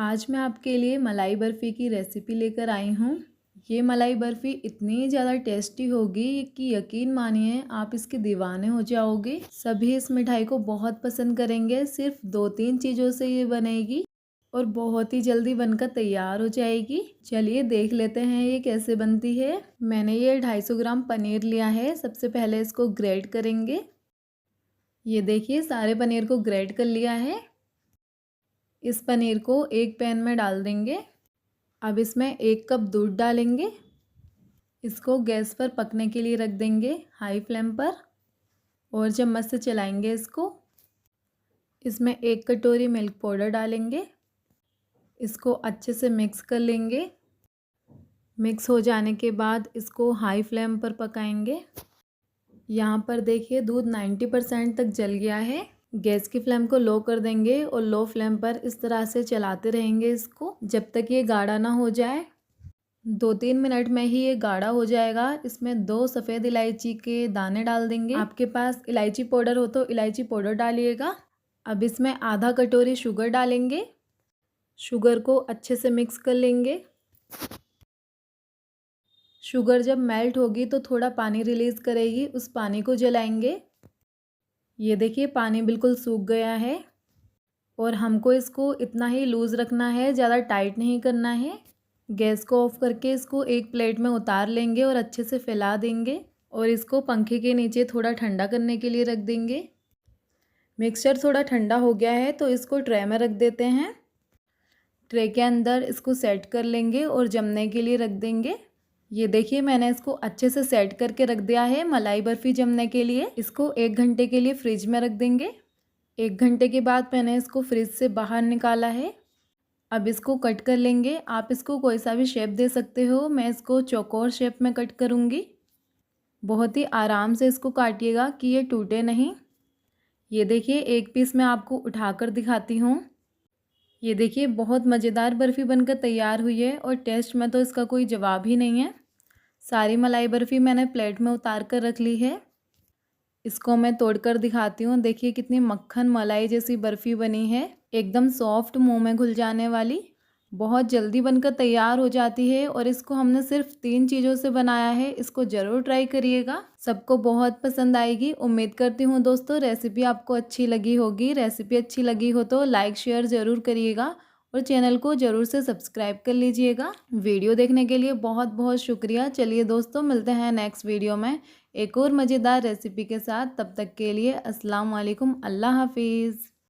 आज मैं आपके लिए मलाई बर्फ़ी की रेसिपी लेकर आई हूँ। ये मलाई बर्फ़ी इतनी ज़्यादा टेस्टी होगी कि यकीन मानिए आप इसके दीवाने हो जाओगे। सभी इस मिठाई को बहुत पसंद करेंगे। सिर्फ 2-3 चीज़ों से ये बनेगी और बहुत ही जल्दी बनकर तैयार हो जाएगी। चलिए देख लेते हैं ये कैसे बनती है। मैंने ये 250 ग्राम पनीर लिया है। सबसे पहले इसको ग्रेट करेंगे। ये देखिए सारे पनीर को ग्रेट कर लिया है। इस पनीर को एक पैन में डाल देंगे। अब इसमें 1 कप दूध डालेंगे। इसको गैस पर पकने के लिए रख देंगे हाई फ्लेम पर और चम्मच से चलाएंगे इसको। इसमें 1 कटोरी मिल्क पाउडर डालेंगे। इसको अच्छे से मिक्स कर लेंगे। मिक्स हो जाने के बाद इसको हाई फ्लेम पर पकाएंगे। यहाँ पर देखिए दूध 90% तक जल गया है। गैस की फ्लेम को लो कर देंगे और लो फ्लेम पर इस तरह से चलाते रहेंगे इसको जब तक ये गाढ़ा ना हो जाए। 2-3 मिनट में ही ये गाढ़ा हो जाएगा। इसमें 2 सफ़ेद इलायची के दाने डाल देंगे। आपके पास इलायची पाउडर हो तो इलायची पाउडर डालिएगा। अब इसमें आधा कटोरी शुगर डालेंगे। शुगर को अच्छे से मिक्स कर लेंगे। शुगर जब मेल्ट होगी तो थोड़ा पानी रिलीज़ करेगी, उस पानी को जलाएंगे। ये देखिए पानी बिल्कुल सूख गया है और हमको इसको इतना ही लूज़ रखना है, ज़्यादा टाइट नहीं करना है। गैस को ऑफ करके इसको एक प्लेट में उतार लेंगे और अच्छे से फैला देंगे और इसको पंखे के नीचे थोड़ा ठंडा करने के लिए रख देंगे। मिक्सचर थोड़ा ठंडा हो गया है तो इसको ट्रे में रख देते हैं। ट्रे के अंदर इसको सेट कर लेंगे और जमने के लिए रख देंगे। ये देखिए मैंने इसको अच्छे से सेट करके रख दिया है मलाई बर्फ़ी जमने के लिए। इसको 1 घंटे के लिए फ्रिज में रख देंगे। 1 घंटे के बाद मैंने इसको फ्रिज से बाहर निकाला है। अब इसको कट कर लेंगे। आप इसको कोई सा भी शेप दे सकते हो। मैं इसको चौकोर शेप में कट करूँगी। बहुत ही आराम से इसको काटिएगा कि ये टूटे नहीं। ये देखिए एक पीस मैं आपको उठाकर दिखाती हूँ। ये देखिए बहुत मज़ेदार बर्फ़ी बनकर तैयार हुई है और टेस्ट में तो इसका कोई जवाब ही नहीं है। सारी मलाई बर्फ़ी मैंने प्लेट में उतार कर रख ली है। इसको मैं तोड़कर दिखाती हूँ। देखिए कितनी मक्खन मलाई जैसी बर्फ़ी बनी है, एकदम सॉफ्ट, मुंह में घुल जाने वाली। बहुत जल्दी बनकर तैयार हो जाती है और इसको हमने सिर्फ 3 चीज़ों से बनाया है। इसको ज़रूर ट्राई करिएगा, सबको बहुत पसंद आएगी। उम्मीद करती हूँ दोस्तों रेसिपी आपको अच्छी लगी होगी। रेसिपी अच्छी लगी हो तो लाइक शेयर ज़रूर करिएगा और चैनल को ज़रूर से सब्सक्राइब कर लीजिएगा। वीडियो देखने के लिए बहुत बहुत शुक्रिया। चलिए दोस्तों मिलते हैं नेक्स्ट वीडियो में एक और मज़ेदार रेसिपी के साथ। तब तक के लिए अस्सलाम वालेकुम, अल्लाह हाफिज़।